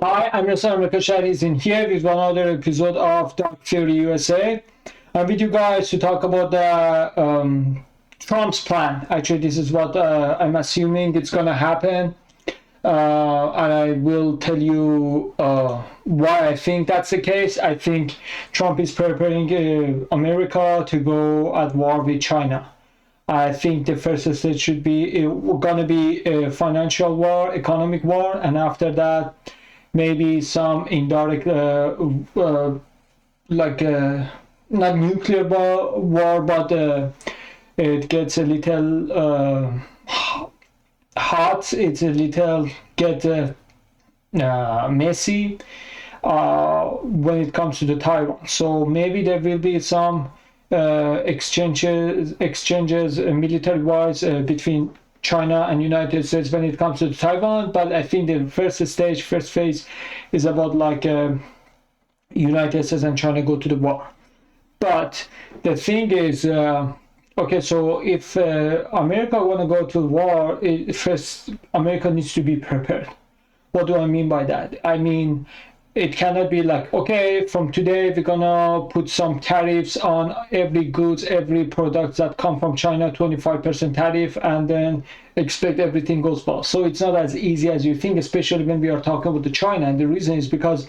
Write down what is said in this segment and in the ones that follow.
Hi, I'm Mr. America is in here with one other episode of Dark Theory USA. I'm with you guys to talk about the Trump's plan. Actually, this is what I'm assuming it's gonna happen, and I will tell you why I think that's the case. I think Trump is preparing America to go at war with China. I think the first stage should be going to be a financial war, economic war, and after that, maybe some indirect, like not nuclear war, but it gets a little hot. It's a little get messy when it comes to the Taiwan. So maybe there will be some exchanges military wise between China and United States when it comes to Taiwan. But I think the first phase is about like United States and China go to the war. But the thing is, okay, so if America want to go to war, first America needs to be prepared. What do I mean by that? I mean, it cannot be like, okay, from today we're gonna put some tariffs on every goods, every product that come from China, 25% tariff, and then expect everything goes well. So it's not as easy as you think, especially when we are talking about the China. And the reason is because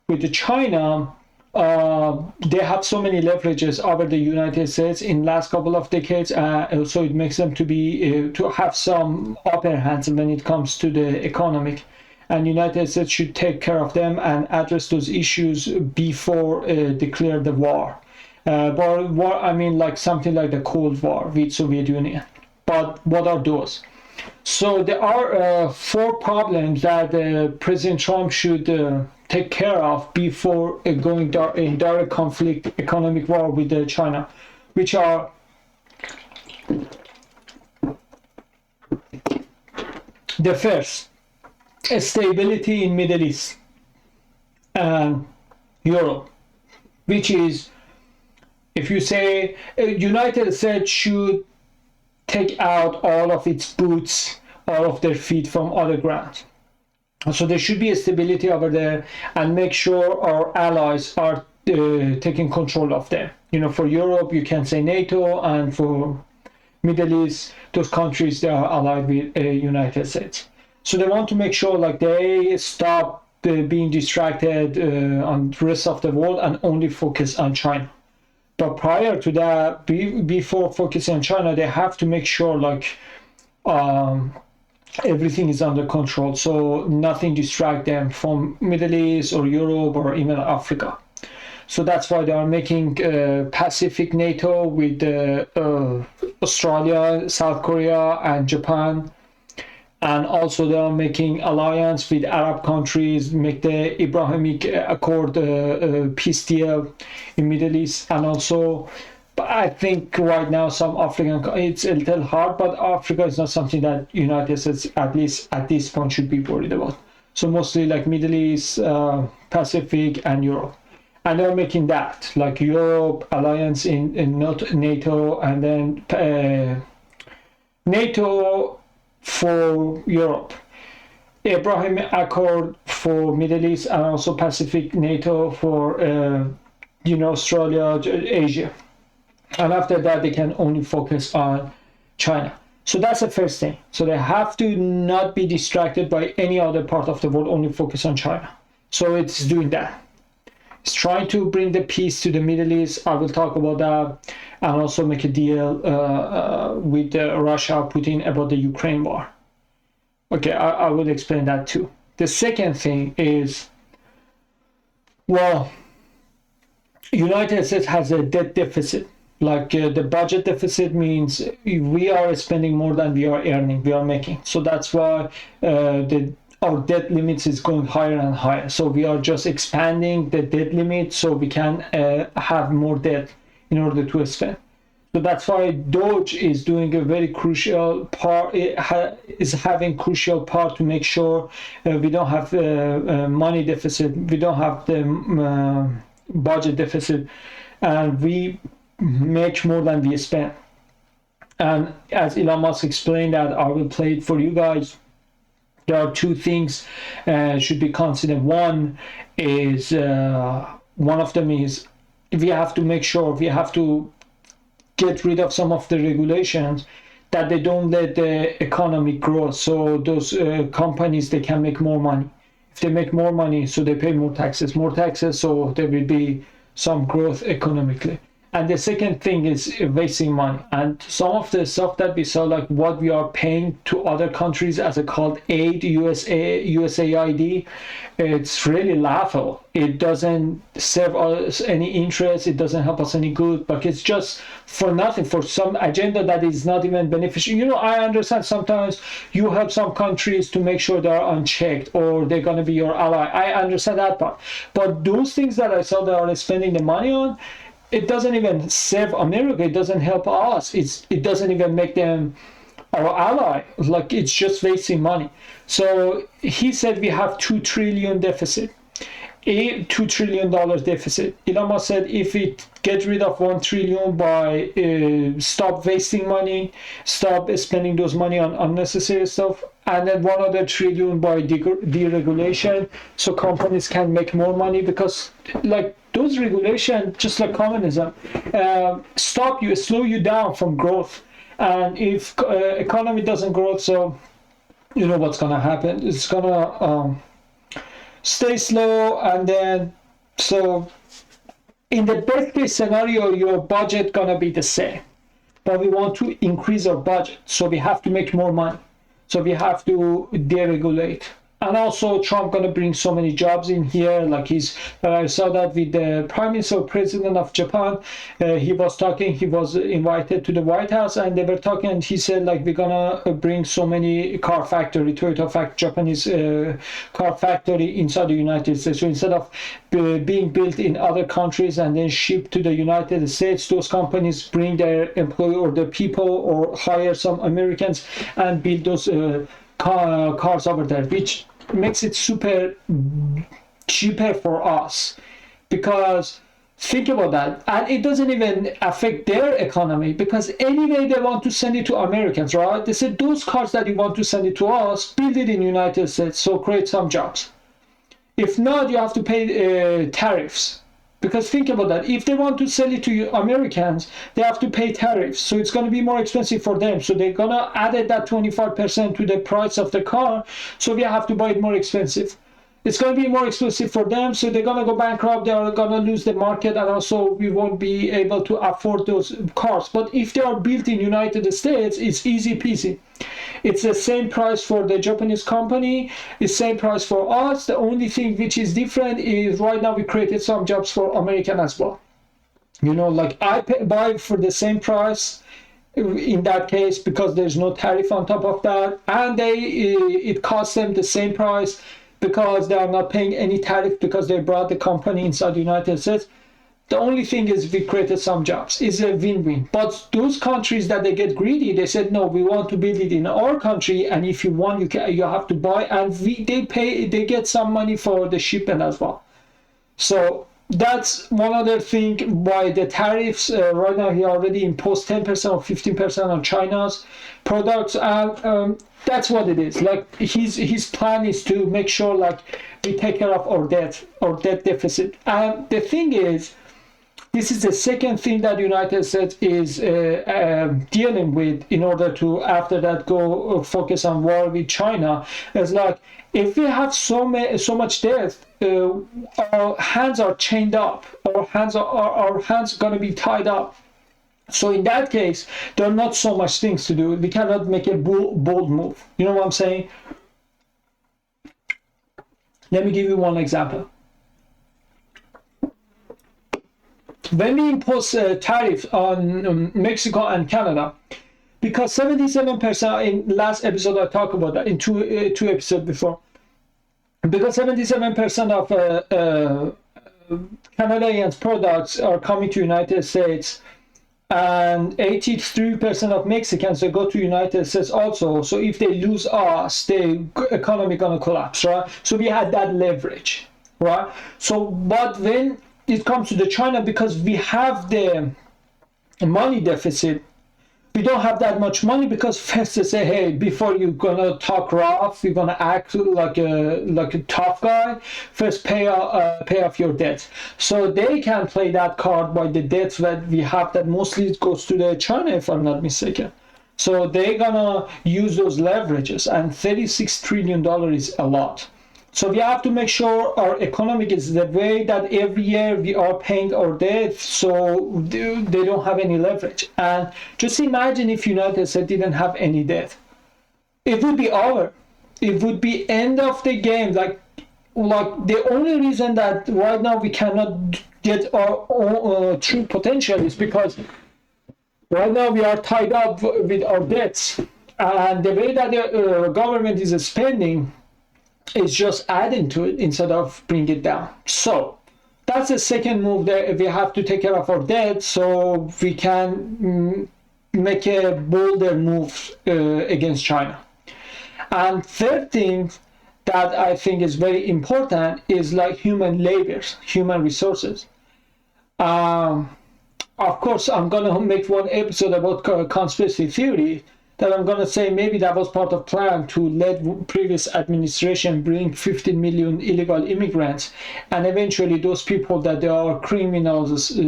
with the China, they have so many leverages over the United States in last couple of decades. So it makes them to be to have some upper hands when it comes to the economic. And United States should take care of them and address those issues before declare the war. But war, I mean, like something like the Cold War with Soviet Union. But what are those? So there are four problems that President Trump should take care of before going in direct conflict, economic war with China, which are the first, stability in Middle East and Europe, which is, if you say United States should take out all of its boots, all of their feet from other ground. So there should be a stability over there and make sure our allies are taking control of them. You know, for Europe, you can say NATO, and for Middle East, those countries, they are allied with United States. So they want to make sure like they stop being distracted on the rest of the world and only focus on China. But prior to that, before focusing on China, they have to make sure like everything is under control, so nothing distract them from Middle East or Europe or even Africa. So that's why they are making Pacific NATO with Australia, South Korea, and Japan. And also they are making alliance with Arab countries, make the Abrahamic Accord peace deal in Middle East, and also, but I think right now some African, it's a little hard, but Africa is not something that United States, at least at this point, should be worried about. So mostly like Middle East, Pacific, and Europe. And they're making that, like Europe, alliance in not NATO, and then NATO for Europe, Abraham Accord for Middle East, and also Pacific NATO for Australia, Asia. And after that, they can only focus on China. So that's the first thing. So they have to not be distracted by any other part of the world, only focus on China. So it's doing that. It's trying to bring the peace to the Middle East. I will talk about that, and also make a deal with Russia, Putin, about the Ukraine war. Okay, I will explain that too. The second thing is, well, United States has a debt deficit. Like the budget deficit means we are spending more than we are earning, we are making. So that's why our debt limits is going higher and higher. So we are just expanding the debt limit so we can have more debt in order to spend. So that's why Doge is doing a very crucial part, is having crucial part to make sure we don't have money deficit, we don't have the budget deficit, and we make more than we spend. And as Elon Musk explained that, I will play it for you guys. There are two things should be considered. One of them is we have to make sure we have to get rid of some of the regulations that they don't let the economy grow. So those companies, they can make more money. If they make more money, so they pay more taxes, so there will be some growth economically. And the second thing is wasting money. And some of the stuff that we saw, like what we are paying to other countries as a called aid, USAID, it's really laughable. It doesn't serve us any interest. It doesn't help us any good, but it's just for nothing, for some agenda that is not even beneficial. I understand sometimes you help some countries to make sure they're unchecked or they're going to be your ally. I understand that part. But those things that I saw they are spending the money on, it doesn't even serve America. It doesn't help us. It doesn't even make them our ally. Like, it's just wasting money. So he said we have $2 trillion deficit. A $2 trillion deficit. Elon Musk said if we get rid of $1 trillion by stop wasting money, stop spending those money on unnecessary stuff, and then one other trillion by deregulation, so companies can make more money, because like those regulations, just like communism, slow you down from growth. And if economy doesn't grow, so you know what's gonna happen. It's gonna stay slow, and then so in the best case scenario, your budget gonna be the same, but we want to increase our budget, so we have to make more money, so we have to deregulate. And also Trump gonna bring so many jobs in here. Like I saw that with the Prime Minister, President of Japan. He was talking. He was invited to the White House, and they were talking. And he said, like, we're gonna bring so many car factory, Japanese car factory inside the United States. So instead of being built in other countries and then shipped to the United States, those companies bring their employee or their people or hire some Americans and build those cars over there, which makes it super cheaper for us. Because think about that, and it doesn't even affect their economy, because anyway they want to send it to Americans, right? They said those cars that you want to send it to us, build it in United States, so create some jobs. If not, you have to pay tariffs. Because think about that, if they want to sell it to Americans, they have to pay tariffs. So it's going to be more expensive for them. So they're going to add that 25% to the price of the car. So we have to buy it more expensive. It's going to be more expensive for them. So they're going to go bankrupt. They are going to lose the market. And also we won't be able to afford those cars. But if they are built in United States, it's easy peasy. It's the same price for the Japanese company. It's same price for us. The only thing which is different is right now we created some jobs for American as well. Like I buy for the same price in that case, because there's no tariff on top of that, and it costs them the same price because they are not paying any tariff because they brought the company inside the United States. The only thing is we created some jobs. It's a win-win. But those countries that they get greedy, they said, no, we want to build it in our country, and if you want, you have to buy, and they get some money for the shipment as well. So that's one other thing why the tariffs, right now he already imposed 10% or 15% on China's products, and that's what it is. Like his plan is to make sure like we take care of our debt deficit. And the thing is, this is the second thing that United States is dealing with in order to, after that, go focus on war with China. It's like, if we have so much debt, our hands are chained up. Our hands are going to be tied up. So in that case, there are not so much things to do. We cannot make a bold move. You know what I'm saying? Let me give you one example. When we impose tariffs on Mexico and Canada, because 77%, in last episode I talked about that, in two episodes before, because 77% of Canadian products are coming to United States, and 83% of Mexicans, they go to United States also. So if they lose us, the economy gonna collapse, right? So we had that leverage, right? So, but when it comes to the China, because we have the money deficit, we don't have that much money, because first they say, hey, before you're gonna talk rough, you're gonna act like a tough guy, first pay off your debts. So they can play that card by the debts that we have, that mostly goes to the China, if I'm not mistaken. So they're gonna use those leverages, and $36 trillion is a lot. So we have to make sure our economic is the way that every year we are paying our debt, so they don't have any leverage. And just imagine if United States didn't have any debt. It would be over. It would be end of the game. Like the only reason that right now we cannot get our true potential is because right now we are tied up with our debts. And the way that the government is spending, it's just adding to it instead of bring it down. So that's the second move, that we have to take care of our debt so we can make a bolder move against China. And third thing that I think is very important is like human labors, human resources. Of course, I'm gonna make one episode about conspiracy theory, that I'm going to say maybe that was part of plan to let previous administration bring 15 million illegal immigrants, and eventually those people that they are criminals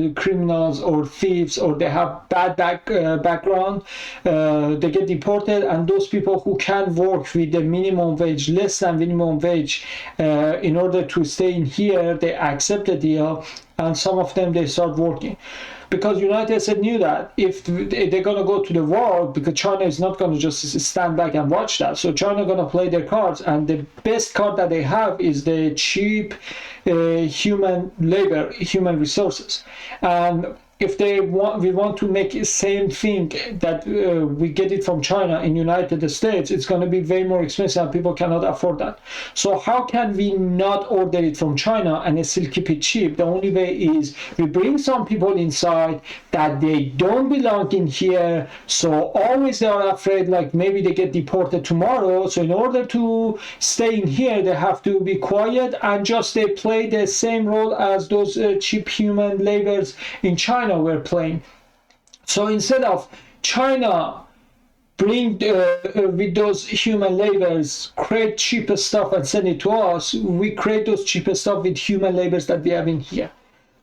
or thieves, or they have bad background, they get deported, and those people who can work with the minimum wage, less than minimum wage, in order to stay in here, they accept the deal, and some of them they start working. Because United States knew that if they're going to go to the war, because China is not going to just stand back and watch that. So China is going to play their cards, and the best card that they have is the cheap human labor, human resources. And if we want to make the same thing that we get it from China in United States, it's going to be way more expensive and people cannot afford that. So how can we not order it from China and still keep it cheap? The only way is we bring some people inside that they don't belong in here, so always they are afraid like maybe they get deported tomorrow. So in order to stay in here, they have to be quiet and just they play the same role as those cheap human laborers in China were playing. So instead of China bring with those human laborers, create cheaper stuff and send it to us, we create those cheaper stuff with human laborers that we have in here.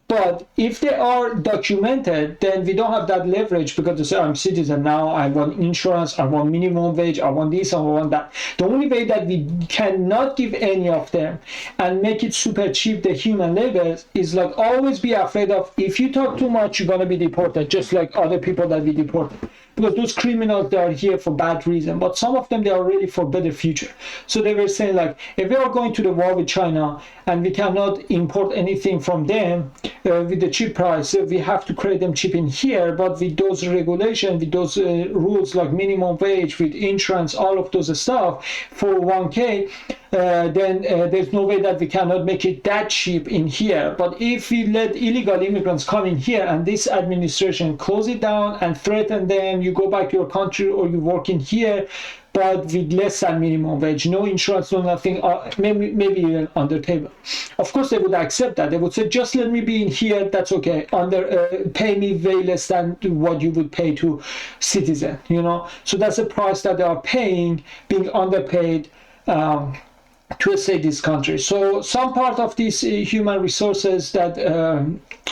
But if they are documented, then we don't have that leverage, because they say, I'm citizen now, I want insurance, I want minimum wage, I want this, I want that. The only way that we cannot give any of them and make it super cheap, the human labor, is like always be afraid of, if you talk too much, you're going to be deported, just like other people that we deported. Because those criminals, they are here for bad reason, but some of them, they are ready for better future. So they were saying like, if we are going to the war with China and we cannot import anything from them with the cheap price, we have to create them cheap in here, but with those regulations, with those rules like minimum wage, with insurance, all of those stuff for 1K, then there's no way that we cannot make it that cheap in here. But if we let illegal immigrants come in here and this administration close it down and threaten them, you go back to your country or you work in here, but with less than minimum wage, no insurance, no nothing, maybe even under table. Of course, they would accept that. They would say, just let me be in here, that's okay. Pay me way less than what you would pay to citizen, you know? So that's the price that they are paying, being underpaid, to stay this country. So some part of these human resources that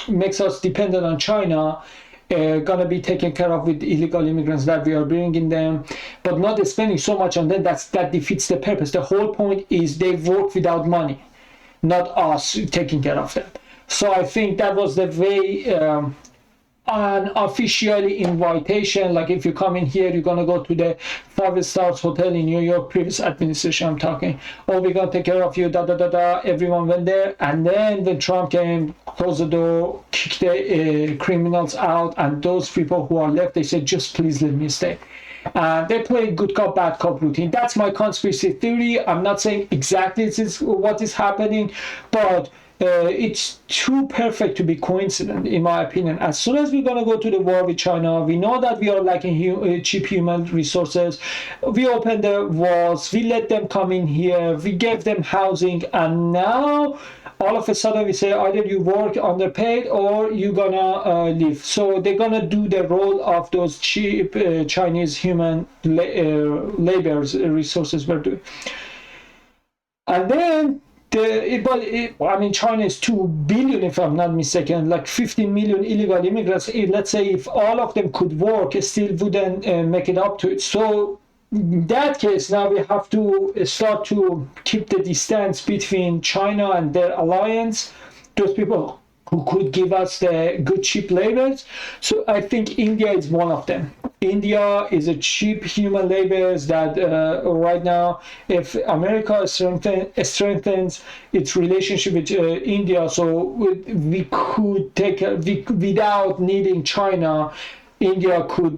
makes us dependent on China gonna be taken care of with illegal immigrants that we are bringing them, but not spending so much on them. That defeats the purpose. The whole point is they work without money, not us taking care of them. So I think that was the way, an official invitation, like if you come in here, you're gonna go to the 5-star hotel in New York, previous administration I'm talking, oh, we're gonna take care of you, everyone went there. And then when Trump came, closed the door, kicked the criminals out, and those people who are left, they said, just please let me stay. They play good cop, bad cop routine. That's my conspiracy theory. I'm not saying exactly this is what is happening, but it's too perfect to be coincident, in my opinion. As soon as we're going to go to the war with China, we know that we are lacking cheap human resources. We open the walls, we let them come in here, we gave them housing, and now all of a sudden we say either you work underpaid or you're gonna leave. So they're gonna do the role of those cheap Chinese human laborers resources were doing. And then I mean, China is 2 billion, if I'm not mistaken, like 15 million illegal immigrants. Let's say if all of them could work, it still wouldn't make it up to it. So in that case, now we have to start to keep the distance between China and their alliance, those people who could give us the good cheap labors. So I think India is one of them. India is a cheap human labors that right now, if America strengthens its relationship with India, so we could take without needing China, India could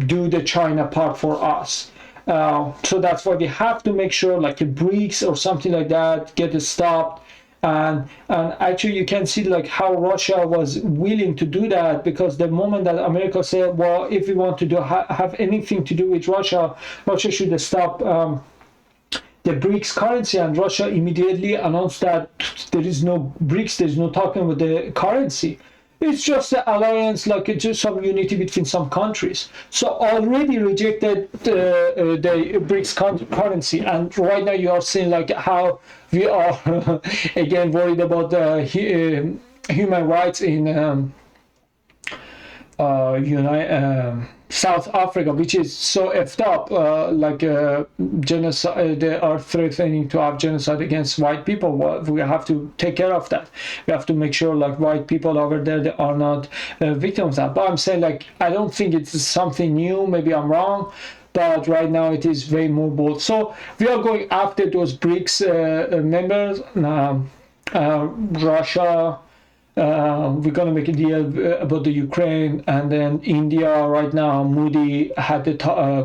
do the China part for us. So that's why we have to make sure, like a BRICS or something like that, get it stopped. And actually you can see like how Russia was willing to do that, because the moment that America said, well, if we want to have anything to do with Russia, Russia should stop the BRICS currency, and Russia immediately announced that there is no BRICS, there is no talking about the currency. It's just an alliance, like it's just some unity between some countries. So already rejected the BRICS currency, and right now you are seeing like how we are again worried about the human rights in South Africa, which is so effed up, genocide. They are threatening to have genocide against white people. Well, we have to take care of that. We have to make sure like white people over there, they are not victims of that. But I'm saying like, I don't think it's something new. Maybe I'm wrong, but right now it is way more bold. So we are going after those BRICS members, Russia. We're going to make a deal about the Ukraine, and then India. Right now, Modi had the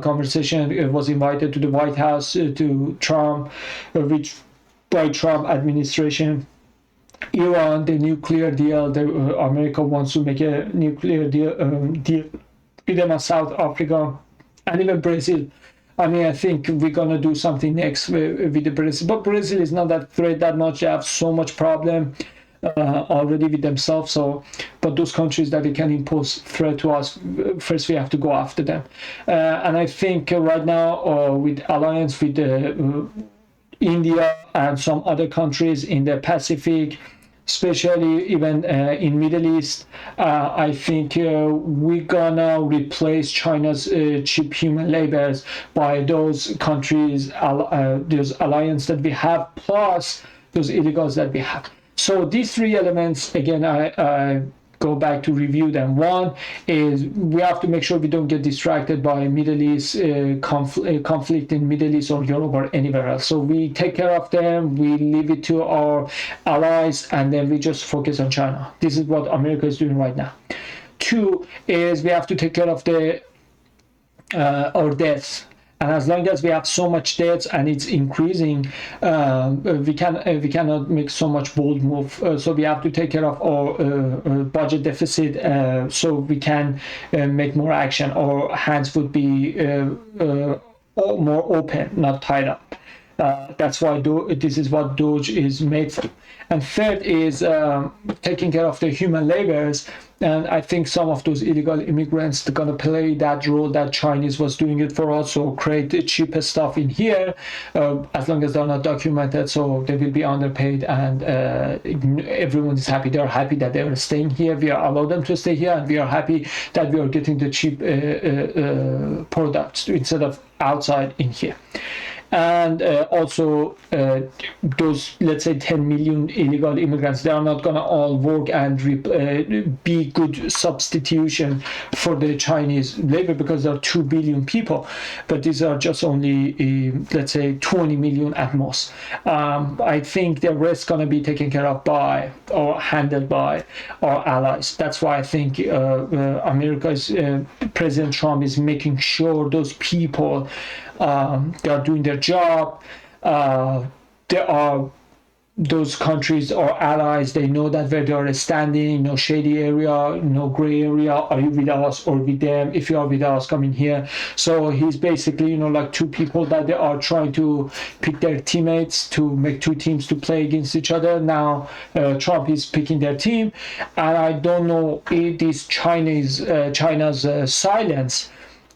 conversation. It was invited to the White House to Trump, which by Trump administration. Iran, the nuclear deal. America wants to make a nuclear deal with them on South Africa, and even Brazil. I mean, I think we're gonna do something next with the Brazil, but Brazil is not that threat that much. They have so much problem already with themselves. So, but those countries that they can impose threat to us, first we have to go after them. And I think right now with alliance with India and some other countries in the Pacific, especially even in Middle East, I think we're gonna replace China's cheap human labors by those countries, those alliance that we have, plus those illegals that we have. So these three elements, again, I go back to review them. One is we have to make sure we don't get distracted by Middle East conflict in Middle East or Europe or anywhere else. So we take care of them, we leave it to our allies, and then we just focus on China. This is what America is doing right now. Two is we have to take care of our debts. And as long as we have so much debt and it's increasing, we cannot make so much bold move. So we have to take care of our budget deficit, so we can make more action. Our hands would be more open, not tied up. That's why this is what Doge is made for. And third is taking care of the human laborers. And I think some of those illegal immigrants are going to play that role that Chinese was doing it for us, so create the cheapest stuff in here, as long as they're not documented, so they will be underpaid, and everyone is happy. They're happy that they are staying here. We are allowed them to stay here, and we are happy that we are getting the cheap products instead of outside in here. And also those, let's say 10 million illegal immigrants, they are not going to all work and be good substitution for the Chinese labor, because there are 2 billion people, but these are just only let's say 20 million at most. I think the rest going to be taken care of by or handled by our allies. That's why I think America's President Trump is making sure those people they are doing their job. They are those countries are allies. They know that where they are standing, no shady area, no gray area. Are you with us or with them? If you are with us, come in here. So he's basically, like two people that they are trying to pick their teammates to make two teams to play against each other. Now Trump is picking their team, and I don't know if this China's silence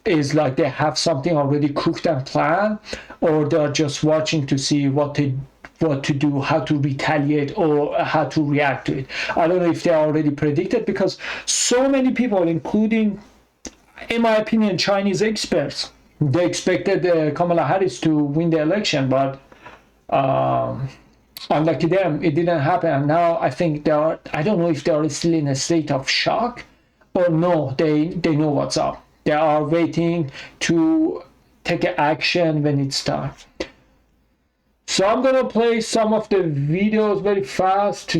is like they have something already cooked and planned, or they're just watching to see what to do, how to retaliate, or how to react to it. I don't know if they already predicted, because so many people, including, in my opinion, Chinese experts, they expected Kamala Harris to win the election, but unlucky them, it didn't happen. And now I think I don't know if they are still in a state of shock, or no, they know what's up. They are waiting to take action when it's time. So I'm gonna play some of the videos very fast to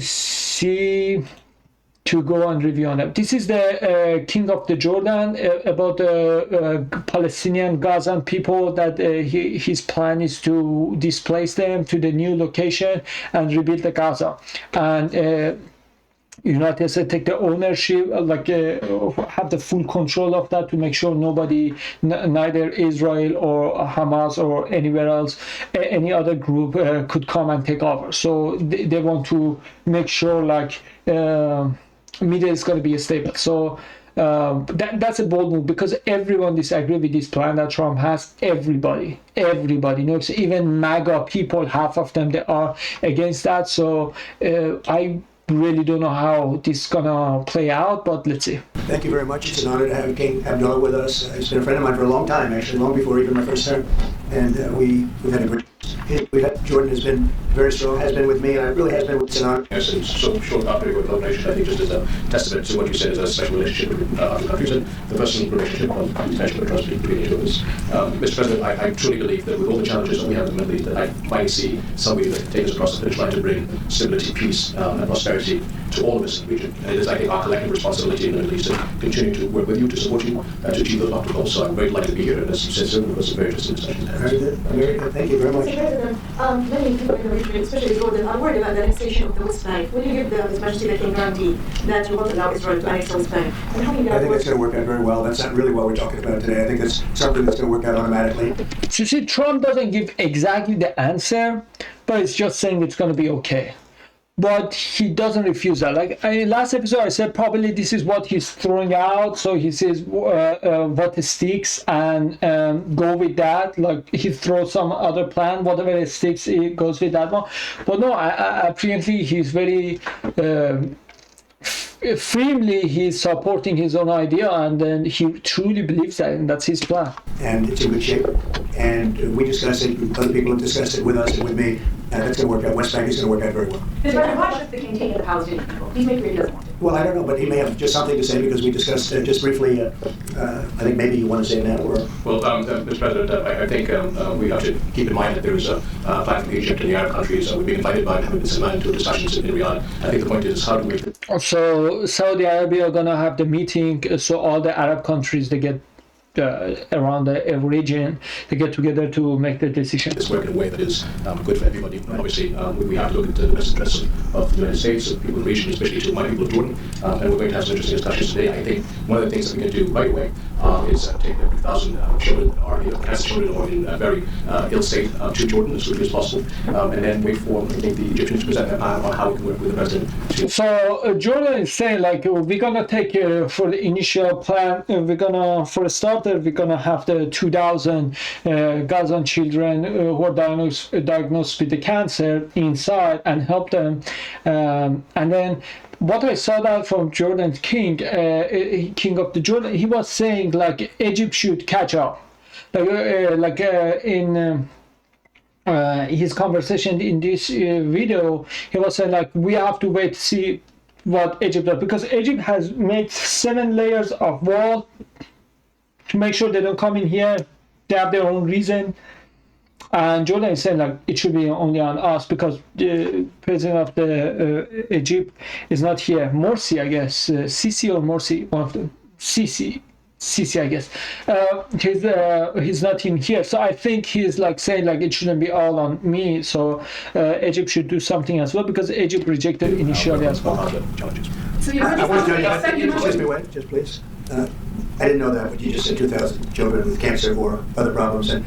go and review on them. This is the king of the Jordan, about the Palestinian Gazan people, that his plan is to displace them to the new location and rebuild the Gaza. And United States take the ownership, have the full control of that, to make sure nobody, neither Israel or Hamas or anywhere else, any other group could come and take over. So they want to make sure media is going to be stable. So that's a bold move, because everyone disagree with this plan that Trump has. Everybody knows, even MAGA people, half of them, they are against that. So I really don't know how this is gonna play out, but let's see. Thank you very much. It's an honor to have King Abdullah with us. He's been a friend of mine for a long time, actually, long before even my first term. And we've had a great. Jordan has been very strong, has been with me, and it really has been with us. Yes, and so short after we collaboration, I think, just as a testament to what you said, is a special relationship between our two countries and the personal relationship of potential trust between each of us. Mr. President, I truly believe that with all the challenges that we have in the Middle East, that I might see somebody that can take us across the finish line to bring stability, peace, and prosperity to all of us in the region. And it is, I think, our collective responsibility in the Middle East to continue to work with you, to support you, to achieve those lofty goals. So I'm very delighted to be here, and as you said, certainly was a very interesting discussion. Very good. Very good. Thank you very much. Mr. President, many people in the region, especially Jordan, are worried about the annexation of the West Bank. Will you give His Majesty the King guarantee that you won't allow Israel to annex the West Bank? And how I think that's going to work out very well. That's not really what we're talking about today. I think that's something that's going to work out automatically. So you see, Trump doesn't give exactly the answer, but it's just saying it's going to be okay. But he doesn't refuse that. Like in last episode, I said probably this is what he's throwing out. So he says what sticks, and go with that. Like he throws some other plan, whatever sticks, he goes with that one. But no, apparently he's very firmly he's supporting his own idea, and then he truly believes that, and that's his plan. And it's in good shape. And we discussed it. Other people have discussed it with us and with me. And that's going to work out. West Bank is going to work out very well. Mr. President, why should the King take the Palestinian people? He's making he doesn't want to. Well, I don't know, but he may have just something to say, because we discussed just briefly. I think maybe you want to say it now, or. Well, Mr. President, I think we have to keep in mind that there is a plan from Egypt and the Arab countries. We've been invited by Mohammed bin Salman to discussions in Riyadh. I think the point is, how do we. So Saudi Arabia are gonna have the meeting. So all the Arab countries, they get around the region, they get together to make the decision. This work in a way that is good for everybody. Obviously, we have to look at the best interests of the United States, of people in the region, especially to my people of Jordan. And we're going to have some interesting discussions today. I think one of the things that we can do right away is take every 1,000 children that are cancer children or in a very ill state to Jordan as quickly as possible, and then wait for, I think, the Egyptians to present their plan on how we can work with the president. So Jordan is saying, like, we're gonna take for the initial plan, we're gonna, for a starter, we're gonna have the 2,000 Gazan children who are diagnosed with the cancer inside and help them, and then what I saw that from Jordan's king of the Jordan, he was saying like Egypt should catch up, in his conversation in this video, he was saying like we have to wait to see what Egypt does, because Egypt has made 7 layers of wall to make sure they don't come in here. They have their own reason. And Jordan is saying like it should be only on us, because the president of the Egypt is not here. Morsi, I guess, Sisi or Morsi, one of them. Sisi, Sisi, I guess. He's not in here, so I think he's like saying like it shouldn't be all on me. So Egypt should do something as well because Egypt rejected initially as well. So you're I want to tell you, just excuse me, wait, just please. I didn't know that, but you just said 2,000 children with cancer or other problems, and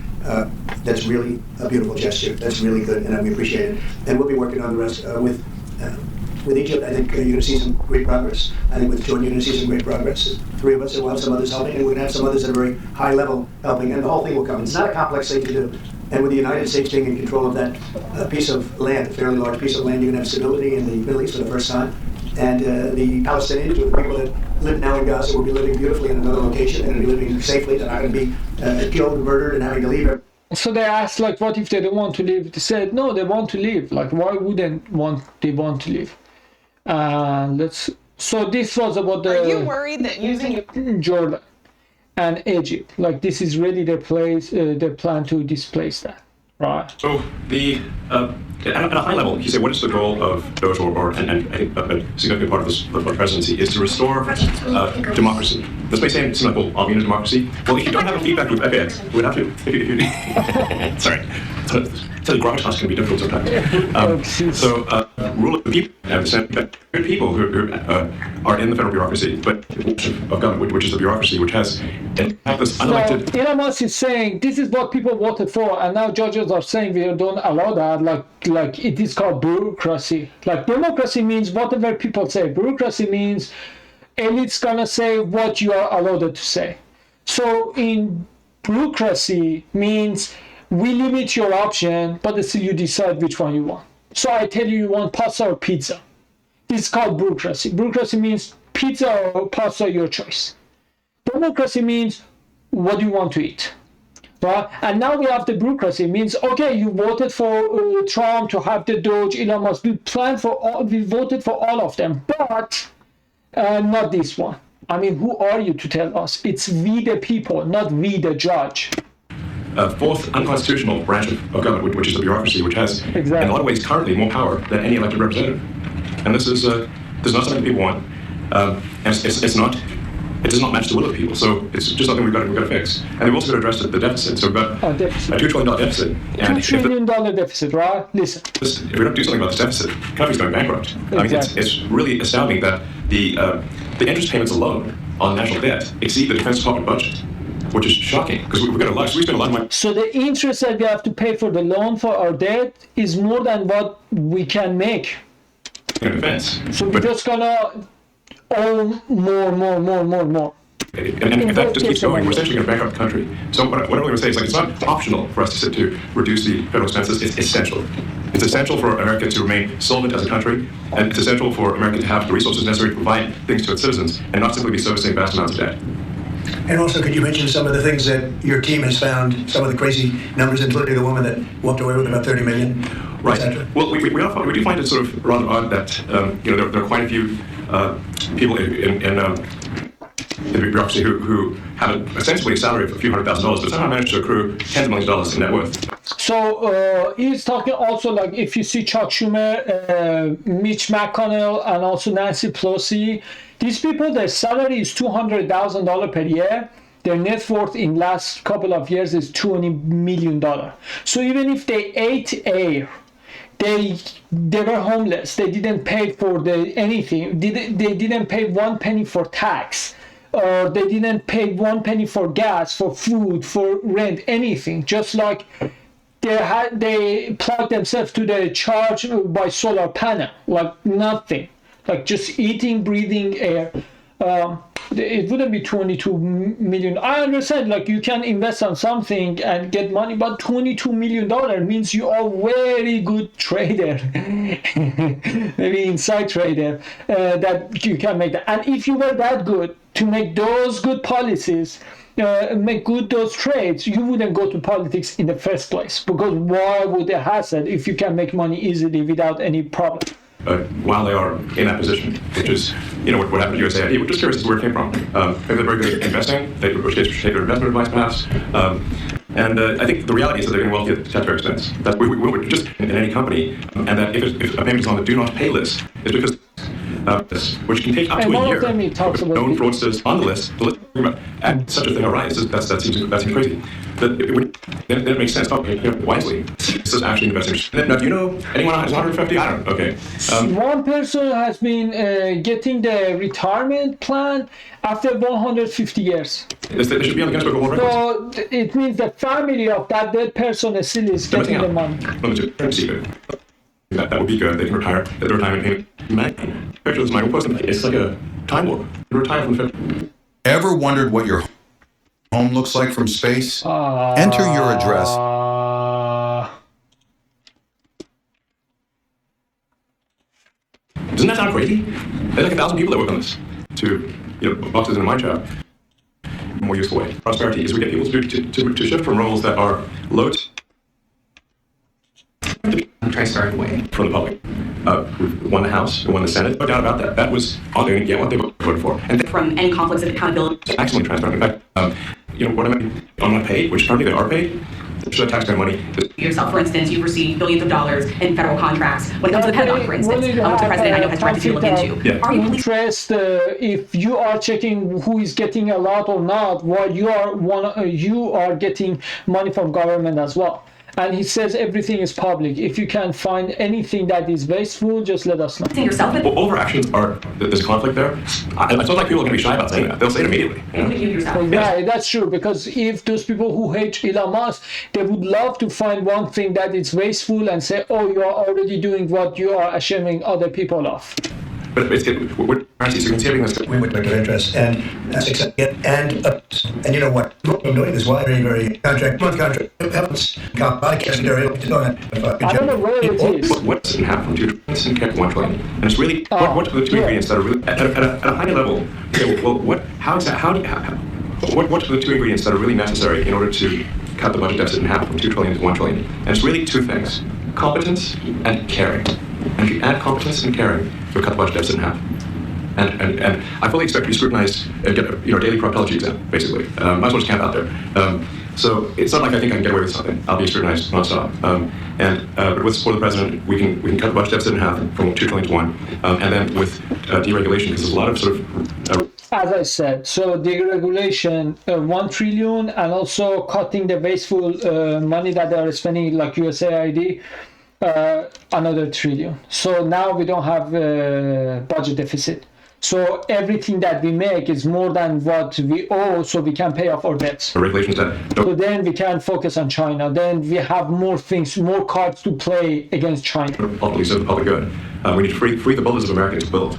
that's really a beautiful gesture. That's really good, and we appreciate it. And we'll be working on the rest with Egypt. I think you're going to see some great progress. I think with Jordan, you're going to see some great progress. Three of us, and we'll have some others helping, and we're going to have some others at a very high level helping, and the whole thing will come. It's not a complex thing to do. And with the United States being in control of that piece of land, a fairly large piece of land, you're going to have stability in the Middle East for the first time. And the Palestinians, or the people that live now in Gaza, will be living beautifully in another location and will be living safely. They're not going to be killed, murdered, and having to leave. So they asked, like, what if they don't want to leave? They said, no, they want to leave. Like, why wouldn't they want to leave? So this was about the... Are you worried that using Jordan and Egypt, like, this is really their place, their plan to displace that, right? So at a high level, you say, what is the goal of DOGE, and I think a significant part of this presidency is to restore democracy. This may seem like, well, I'll mean a democracy. Well, if you don't have a feedback loop, okay, we would have to. If you sorry. So gravitas can be difficult sometimes. Rule of the people, good people who are in the federal bureaucracy, but of government, which is the bureaucracy, which has this unelected. So Elon Musk is saying this is what people voted for, and now judges are saying we don't allow that. Like it is called bureaucracy. Like democracy means whatever people say. Bureaucracy means elites gonna say what you are allowed to say. So in bureaucracy means we limit your option, but still you decide which one you want. So I tell you want pasta or pizza. This is called bureaucracy. Bureaucracy means pizza or pasta, your choice. Democracy means what do you want to eat, right? And now we have the bureaucracy. It means, okay, you voted for Trump to have the Doge, Elon Musk. We voted for all of them, but not this one. I mean, who are you to tell us? It's we the people, not we the judge. Fourth unconstitutional branch of government, which is the bureaucracy, which has, in a lot of ways, currently more power than any elected representative. And this is not something people want. And it does not match the will of people. So it's just something we've got to fix. And we've also got to address the deficit. So we've got a $2 trillion deficit. And $2 trillion deficit, right? Listen. If we don't do something about this deficit, the country's going bankrupt. Exactly. I mean, it's really astounding that the interest payments alone on national debt exceed the Defense Department budget, which is shocking because we've got we spend a lot of money. So the interest that we have to pay for the loan for our debt is more than what we can make. In defense. So we're just gonna own more. And if that just keeps going, we're essentially going to bankrupt the country. So what I'm going to say is, like, it's not optional for us to sit to reduce the federal expenses. It's essential. It's essential for America to remain solvent as a country, and it's essential for America to have the resources necessary to provide things to its citizens and not simply be servicing vast amounts of debt. And also, could you mention some of the things that your team has found, some of the crazy numbers, including the woman that walked away with about $30 million, right. etc.? Well, we do find it sort of rather odd that there are quite a few people in the bureaucracy who have ostensibly a salary of a few $100,000, but somehow managed to accrue tens of millions of dollars in net worth. So he's talking also, like, if you see Chuck Schumer, Mitch McConnell, and also Nancy Pelosi, these people, their salary is $200,000 per year. Their net worth in last couple of years is $20 million. So even if they ate air, they were homeless. They didn't pay for anything. They didn't pay 1 penny for tax. Or they didn't pay 1 penny for gas, for food, for rent, anything. Just like they plugged themselves to the charge by solar panel, like nothing. Like just eating, breathing air. It wouldn't be 22 million. I understand, like, you can invest on something and get money, but $22 million means you are a very good trader, maybe inside trader, that you can make that. And if you were that good to make those good policies, make good those trades, you wouldn't go to politics in the first place. Because why would they hassle if you can make money easily without any problem? While they are in that position, which is, what happened to USAID. We're just curious as to where it came from. Maybe they're very good at investing. They take their investment advice, perhaps. And I think the reality is that they're getting wealthy at taxpayer expense. That we would just in any company, and that if a payment is on the do not pay list, it's because which can take up to And a one year. of them he talks about Known fraudsters on the list and such a thing arise. That seems crazy. Then it makes sense. Okay, wisely. This is actually in the best interest. Now, do you know anyone who's 150? I don't. Okay. one person has been getting the retirement plan after 150 years. They should be on the Guinness Book of World Records. So it means the family of that dead person still is getting the money. That would be good. They can retire at the retirement payment. Actually, my own person. It's like a time warp. You retire from the 50. Ever wondered what your home looks like from space? Enter your address. Doesn't that sound crazy? There's like 1,000 people that work on this to, boxes in a mine shaft. More useful way. Prosperity is we get people to shift from roles that are low I'm trying to start away from the public. We won the House, we won the Senate, no doubt about that. That was all they get what they voted for. And from any conflicts of accountability. Excellent transparent. In fact, what am I paid, which currently they are paid, should taxpayer money. Yourself, for instance, you've received billions of dollars in federal contracts. When it comes to the Pentagon, for instance, which the president I know has directed you to look into. Yeah. Are you interest if you are checking who is getting a lot or not, while you are getting money from government as well. And he says everything is public. If you can find anything that is wasteful, just let us know. yourself? Overactions are, there's conflict there. I don't like people are going to be shy about saying that. They'll say it immediately. Yeah, that's true. Because if those people who hate Elon Musk, they would love to find one thing that is wasteful and say, oh, you are already doing what you are ashamed other people of. But it's we're currency, so you can see everything that's We would make their interest and accept it. And you know what? I'm doing this very, very month contract. Helps podcast they're able to do it. I don't know where it is. What's in half from 2 trillion and kept 1 trillion? And it's really what are the two ingredients that are really at a high level? Okay, well, what are the two ingredients that are really necessary in order to cut the budget deficit in half from 2 trillion to 1 trillion? And it's really two things: competence and caring. And if you add competence and caring, you'll cut the budget deficit in half. And I fully expect to be scrutinized and get a daily proctology exam, basically. Might as well just camp out there. So it's not like I think I can get away with something. I'll be scrutinized nonstop. But with the support of the president, we can cut the budget deficit in half from 2 trillion to 1. And then with deregulation, because there's a lot of sort of as I said, so deregulation, 1 trillion, and also cutting the wasteful money that they are spending, like USAID, another trillion. So now we don't have budget deficit. So everything that we make is more than what we owe, so we can pay off our debts. regulations that So then we can focus on China. Then we have more things, more cards to play against China. ultimately serve the public good. We need to free the builders of America to build.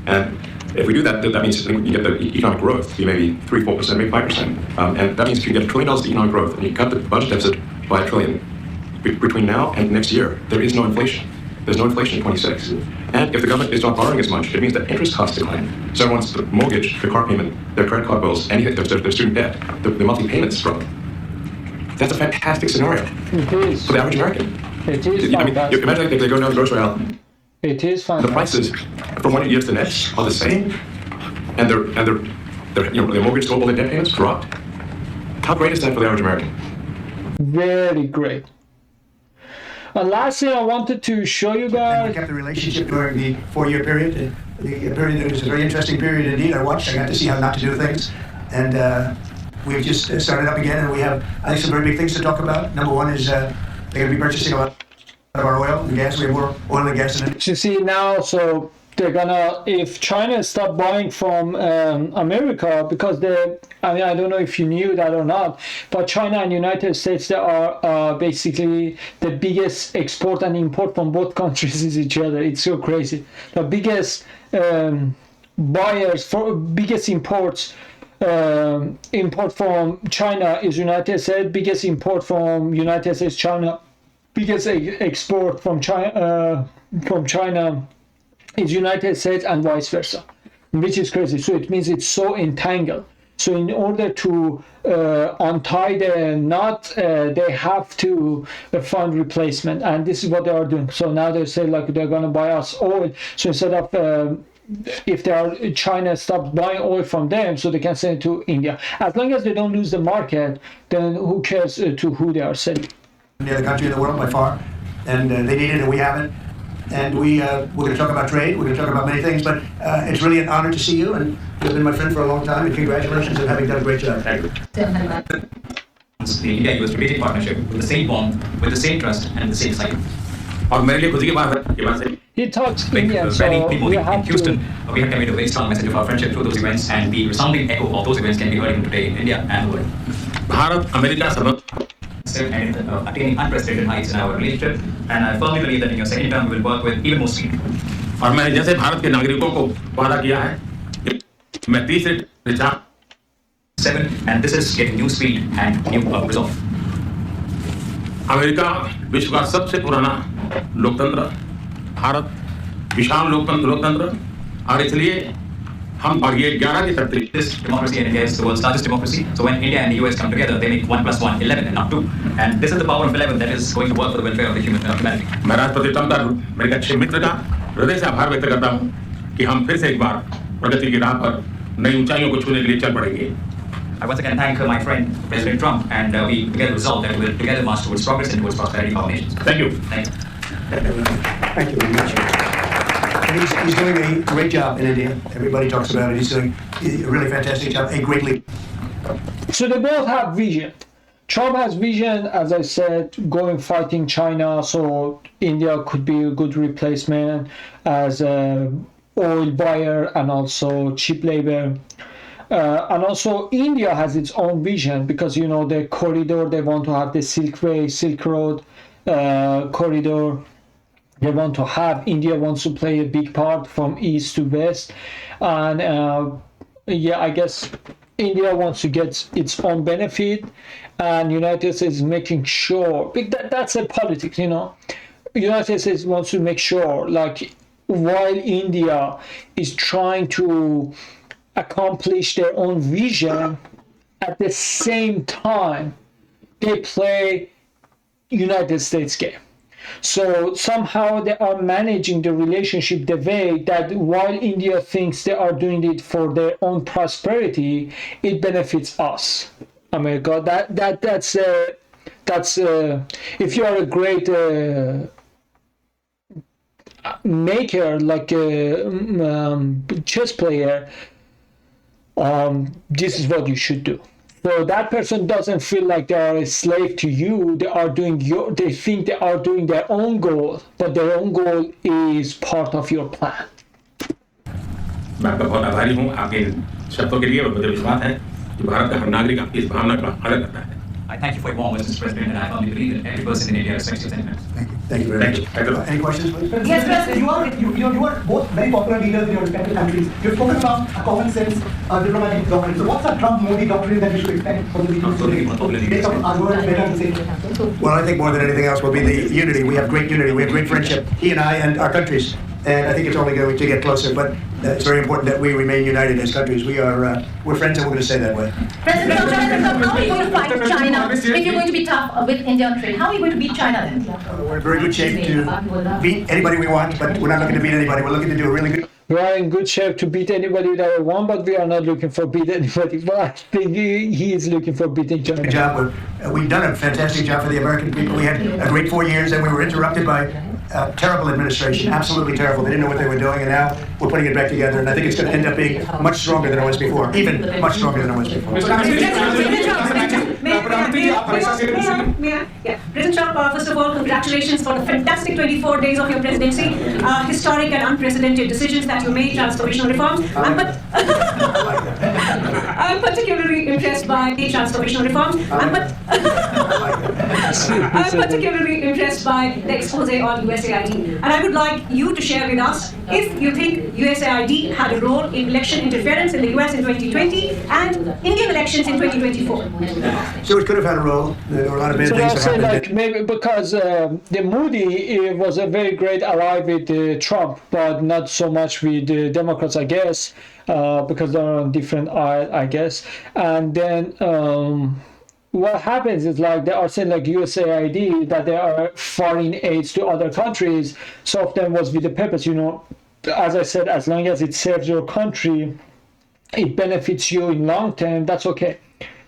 And if we do that, that means you get the economic growth to be maybe 3-4%, maybe 5%. And that means if you get $1 trillion to economic growth and you cut the budget deficit by $1 trillion, between now and next year, there is no inflation. There's no inflation in 26. And if the government is not borrowing as much, it means that interest costs decline. So everyone's mortgage, their car payment, their credit card bills, anything, their student debt, the monthly payments drop. That's a fantastic scenario It is. for the average American. It is. I mean, Fantastic. imagine if they go down the grocery aisle. It is The fantastic. prices from one year to the next are the same, and their mortgage, all their debt payments dropped. How great is that for the average American? Very great. And last thing I wanted to show you And we guys. kept the relationship during the 4-year period. The period it was a very interesting period indeed. I got to see how not to do things. And we've just started up again, and we have, I think, some very big things to talk about. Number one is they're going to be purchasing a lot of our oil and gas. We have more oil and gas in it. You see now, so they're gonna, if China stop buying from America, because I don't know if you knew that or not, but China and United States, they are basically the biggest export and import from both countries is each other. It's so crazy. The biggest buyers for biggest imports. Import from China is United States. Biggest import from United States, China. Biggest export from China is United States, and vice versa, which is crazy. So it means it's so entangled. So in order to untie the knot, they have to find replacement, and this is what they are doing. So now they say like they're gonna buy us oil. So instead of if China stops buying oil from them, so they can send it to India. As long as they don't lose the market, then who cares to who they are selling? The other country in the world by far, and they need it and we have it. and we're going to talk about trade. We're going to talk about many things, but it's really an honor to see you, and you've been my friend for a long time, and congratulations on having done a great job. Thank you. The India-US strategic partnership with the same bond, with the same trust, and the same cycle. He talks Like Indian, many so people we in have Houston, to. we have conveyed a very strong message of our friendship through those events, and the resounding echo of those events can be heard even today in India and the world. Bharat America सबक And attaining unprecedented heights in our relationship, and I firmly believe that in your second term we will work with even more speed. और मैंने जैसे भारत के नागरिकों को वादा किया है कि मैं तीसरे recharge 7, and this is getting new speed and new resolve. America विश्व का सबसे पुराना लोकतंत्र, भारत विशाल लोकतंत्र और इसलिए हम और ये 11 की शक्ति This democracy in India is the world's largest democracy. So when India and the US come together, they make 1 + 1 11 and not 2. And this is the power of 11 that is going to work for the welfare of the humanity. मैं राष्ट्रपति Trump का मेरे अच्छे मित्र का हृदय से आभार व्यक्त करता हूँ कि हम फिर से एक बार प्रगति की राह पर नई ऊंचाइयों को छूने के लिए चल पड़ेंगे. I once again thank my friend President Trump, and we together resolve that we will together march towards progress and towards prosperity for our nations. Thank you. Thank you. Thank you very much. And he's doing a great job in India. Everybody talks about it. He's doing a really fantastic job, a great leader. So they both have vision. Trump has vision, as I said, going fighting China, so India could be a good replacement as a oil buyer and also cheap labor. And also India has its own vision because, you know, the corridor, they want to have the Silk Road corridor. They want to have, India wants to play a big part from east to west. And yeah, I guess India wants to get its own benefit, and United States is making sure, that's a politics, you know. United States wants to make sure, like, while India is trying to accomplish their own vision, at the same time they play United States game. So somehow they are managing the relationship the way that while India thinks they are doing it for their own prosperity, it benefits us, America. That's if you are a great maker, like a chess player, this is what you should do. So that person doesn't feel like they are a slave to you. They think they are doing their own goal, but their own goal is part of your plan. मैं आपका बहुत आभारी हूँ आपके शब्दों के लिए और मुझे विश्वास है कि भारत का हर नागरिक इस भावना का आदर करता है. I thank you for your warm words, Mr. President, and I firmly believe that every person in India respects your sentiments. Thank you very much. Any questions, please? Yes, President. You are both very popular leaders in your respective countries. You've spoken about a common sense diplomatic doctrine. So what's the Trump-Modi doctrine that we should expect from the leaders today? Based on our word, better to say. Well, I think more than anything else will be the unity. We have great unity. We have great friendship, he and I and our countries. And I think it's only going to get closer. But it's very important that we remain united as countries. We're friends, and we're going to stay that way. President Trump, how are you going to fight China if you're going to be tough with India on trade? How are you going to beat China then? We're in very good shape to beat anybody we want, but we're not looking to beat anybody. We're looking to do a really good. We are in good shape to beat anybody that we want, but we are not looking for beat anybody. But I think he is looking for beating China. Job. We've done a fantastic job for the American people. We had a great 4 years, and we were interrupted by terrible administration, absolutely terrible. They didn't know what they were doing, and now we're putting it back together. And I think it's going to end up being much stronger than it was before, even much stronger than it was before. President Trump, first of all, congratulations for the fantastic 24 days of your presidency. Historic and unprecedented decisions that you made, transformational reforms. I'm particularly impressed by the transformational reforms. I'm particularly impressed by the expose on USAID. And I would like you to share with us if you think USAID had a role in election interference in the US in 2020 and Indian elections in 2024. So it could have had a role. There were a lot of bad things that happened. Like maybe because the Moody was a very great ally with Trump, but not so much with the Democrats, I guess, because they're on different aisle, I guess. And then what happens is like they are saying like USAID that they are foreign aids to other countries. Some of them was with the purpose, you know, as I said, as long as it serves your country, it benefits you in long term, that's okay.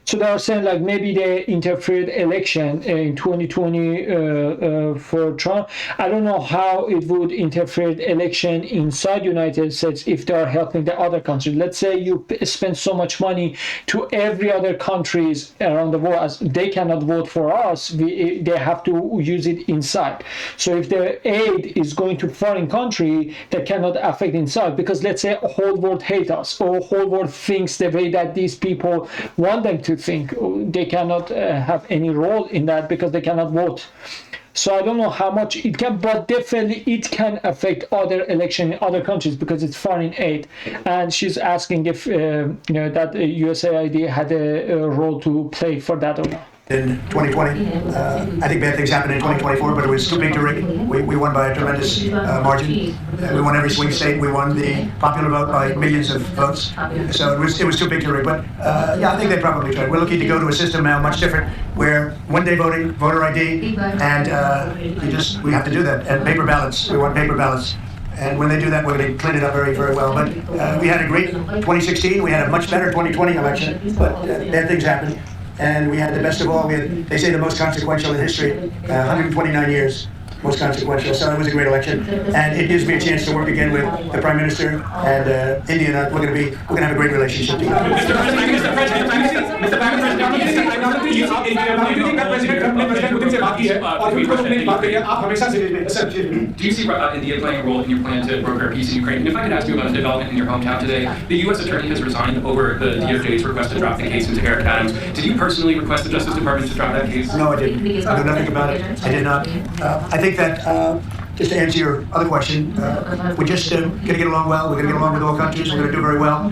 So they are saying like maybe they interfered election in 2020 for Trump. I don't know how it would interfere election inside United States if they are helping the other countries. Let's say you spend so much money to every other countries around the world, as they cannot vote for us, they have to use it inside. So if the aid is going to foreign country, that cannot affect inside, because let's say a whole world hate us, or whole world thinks the way that these people want them to think, they cannot have any role in that because they cannot vote. So I don't know how much it can, but definitely it can affect other election in other countries because it's foreign aid. And she's asking if that USAID had a role to play for that or not. In 2020, I think bad things happened in 2024, but it was too big to rig. We won by a tremendous margin. We won every swing state. We won the popular vote by millions of votes. So it was too big to rig. But yeah, I think they probably tried. We're looking to go to a system now much different, where one-day voting, voter ID, and we have to do that. And paper ballots. We want paper ballots. And when they do that, we're going to clean it up very, very well. But we had a great 2016. We had a much better 2020 election. But bad things happened. And we had the best of all. We had, they say, the most consequential in history, 129 years, most consequential. So it was a great election, and it gives me a chance to work again with the Prime Minister and India. And we're going to have a great relationship together. Mr. President, do you think that President Trump ने President Putin से बात की है और फिर उसने बात करी है? आप हमेशा से Do you see India playing a role in your plan to broker peace in Ukraine? And if I could ask you about a development in your hometown today, the U.S. Attorney has resigned over the DOJ's request to drop the case into Eric Adams. Did you personally request the Justice Department to drop that case? No, I didn't. I know nothing about it. I did not. I think that, just to answer your other question, we're just going to get along well. We're going to get along with all countries. We're going to do very well.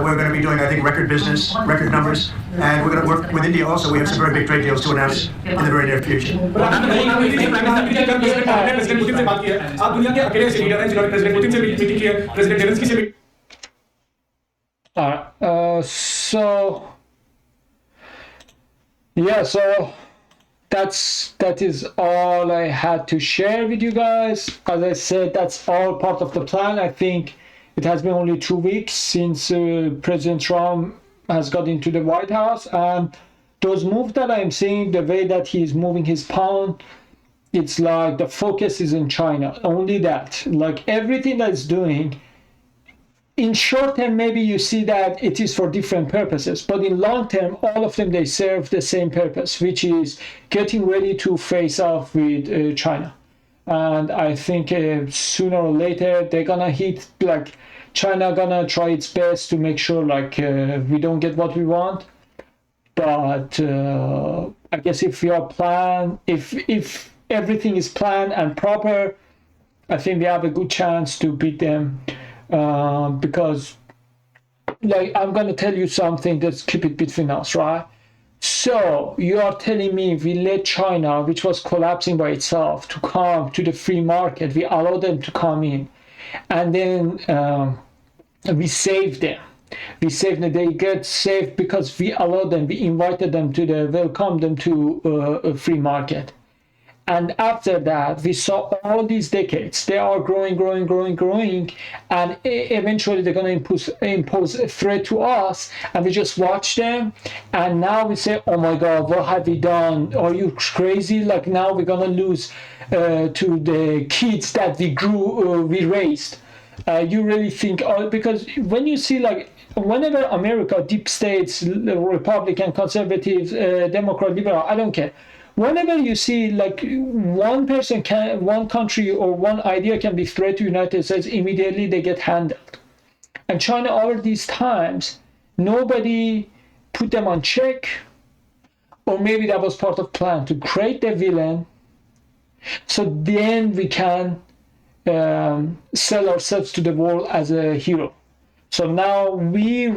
We're going to be doing, I think, record business, record numbers. And we're going to work with India also. We have some very big trade deals to announce in the very near future. That is all I had to share with you guys. As I said, that's all part of the plan. I think it has been only 2 weeks since President Trump has got into the White House, and those moves that I'm seeing, the way that he's moving his pound, it's like the focus is in China. Only that, like everything that's doing, in short term, maybe you see that it is for different purposes, but in long term, all of them, they serve the same purpose, which is getting ready to face off with China. And I think sooner or later, they're gonna hit, like, China gonna try its best to make sure, like, we don't get what we want. But I guess if everything is planned and proper, I think we have a good chance to beat them. Because, like, I'm gonna tell you something, let's keep it between us, right? So you are telling me we let China, which was collapsing by itself, to come to the free market, we allow them to come in, and then we save them. They get saved because we allow them, we invited them to welcome them to a free market. And after that, we saw all these decades, they are growing, and eventually they're going to impose a threat to us, and we just watch them, and now we say, oh my God, what have we done? Are you crazy? Like, now we're going to lose to the kids that we raised. You really think, because when you see, like, whenever America, deep states, Republican, conservative, Democrat, liberal, I don't care. Whenever you see, like, one country or one idea can be threat to United States, immediately they get handled. And China, all these times, nobody put them on check, or maybe that was part of plan to create the villain, so then we can sell ourselves to the world as a hero. So now we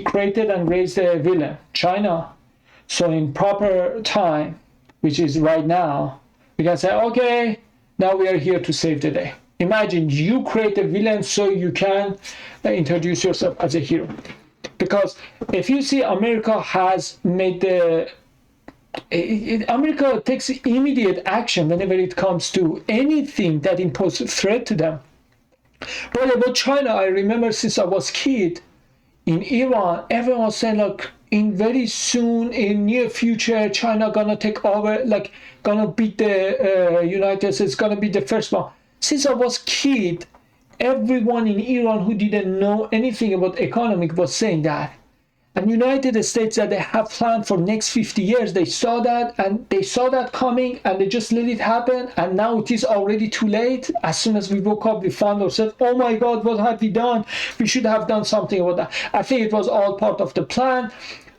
created and raised a villain, China. So in proper time, which is right now, we can say, okay, now we are here to save the day. Imagine you create a villain so you can introduce yourself as a hero. Because if you see, America has made America takes immediate action whenever it comes to anything that imposes threat to them. But about China, I remember since I was a kid, in Iran, everyone was saying, look, in very soon, in near future, China gonna take over, like gonna beat the United States, gonna be the first one. Since I was kid, everyone in Iran who didn't know anything about economic was saying that. And United States that they have planned for next 50 years, they saw that and they saw that coming and they just let it happen. And now it is already too late. As soon as we woke up, we found ourselves, oh my God, what have we done? We should have done something about that. I think it was all part of the plan.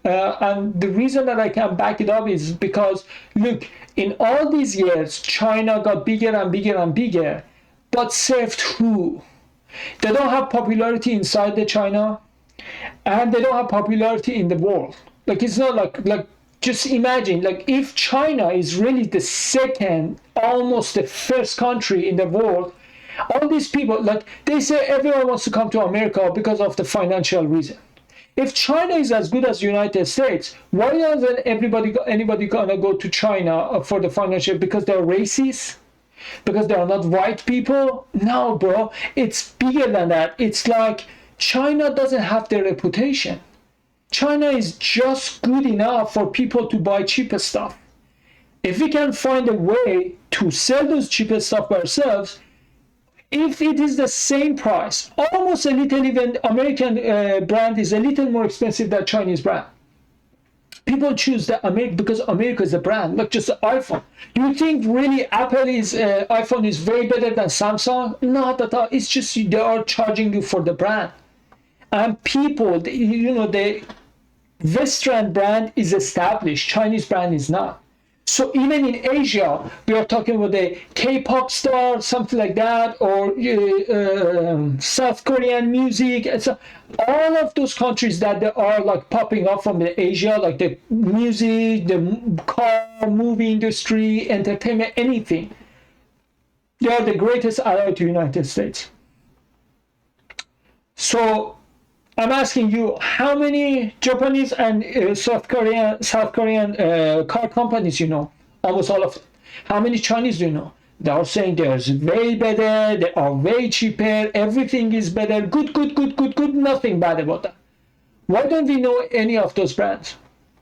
And the reason that I can back it up is because, look, in all these years, China got bigger and bigger and bigger, but served who? They don't have popularity inside the China, and they don't have popularity in the world. Like, it's not like just imagine, like, if China is really the second, almost the first country in the world, all these people, like, they say everyone wants to come to America because of the financial reason. If China is as good as the United States, why doesn't anybody gonna go to China for the financial? Because they're racist? Because they are not white people? No, bro, it's bigger than that. It's like China doesn't have the reputation. China is just good enough for people to buy cheaper stuff. If we can find a way to sell those cheaper stuff by ourselves, if it is the same price, almost a little, even American brand is a little more expensive than Chinese brand. People choose the America because America is a brand, like just the iPhone. You think really Apple is iPhone is way better than Samsung? Not at all. It's just they are charging you for the brand. And people, the Western brand is established. Chinese brand is not. So even in Asia, we are talking about the K-pop star, something like that, or South Korean music. And so all of those countries that they are like popping up from the Asia, like the music, the car, movie industry, entertainment, anything, they are the greatest ally to the United States. So I'm asking you, how many Japanese and South Korean car companies you know? Almost all of them. How many Chinese do you know? They are saying they're way better, they are way cheaper, everything is better, good, nothing bad about that. Why don't we know any of those brands?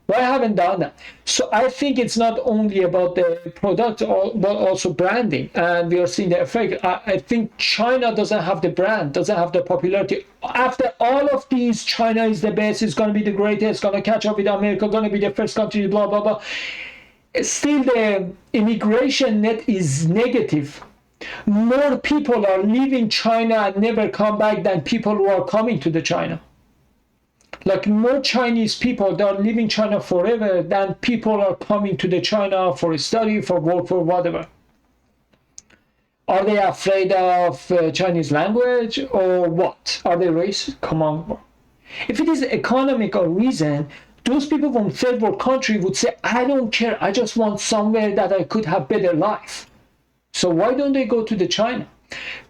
Why haven't done that? So I think it's not only about the product, but also branding, and we are seeing the effect. I think China doesn't have the brand, doesn't have the popularity. After all of these, China is the best, it's going to be the greatest, going to catch up with America, going to be the first country, blah, blah, blah. Still, the immigration net is negative. More people are leaving China and never come back than people who are coming to the China. Like more Chinese people that are leaving China forever than people are coming to the China for study, for work, for whatever. Are they afraid of Chinese language or what? Are they racist? Come on. If it is economical reason, those people from third world country would say, I don't care, I just want somewhere that I could have better life. So why don't they go to the China?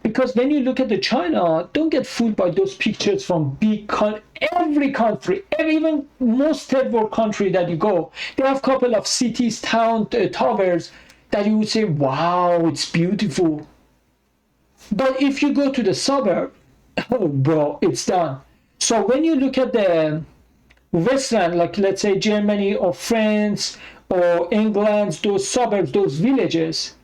Because when you look at the China, don't get fooled by those pictures from every country, even most third world country that you go, they have a couple of cities, towers that you would say, wow, it's beautiful. But if you go to the suburb, oh bro, it's done. So when you look at the Western, like let's say Germany or France or England, those suburbs, those villages,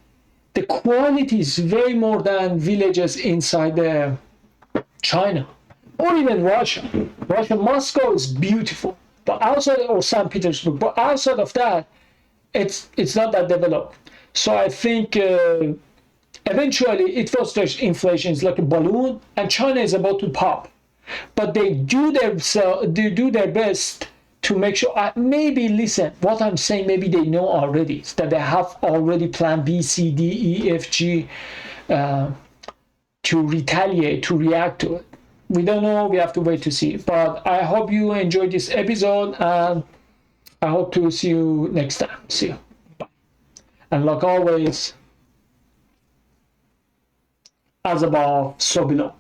the quality is way more than villages inside China or even Russia. Moscow is beautiful, but outside, or St. Petersburg, but outside of that, it's not that developed. So I think eventually it was just inflation. It's like a balloon, and China is about to pop. But they do their best to make sure, maybe, listen, what I'm saying, maybe they know already, that they have already planned B, C, D, E, F, G to retaliate, to react to it. We don't know, we have to wait to see. But I hope you enjoyed this episode, and I hope to see you next time. See you. Bye. And like always, as above, so below.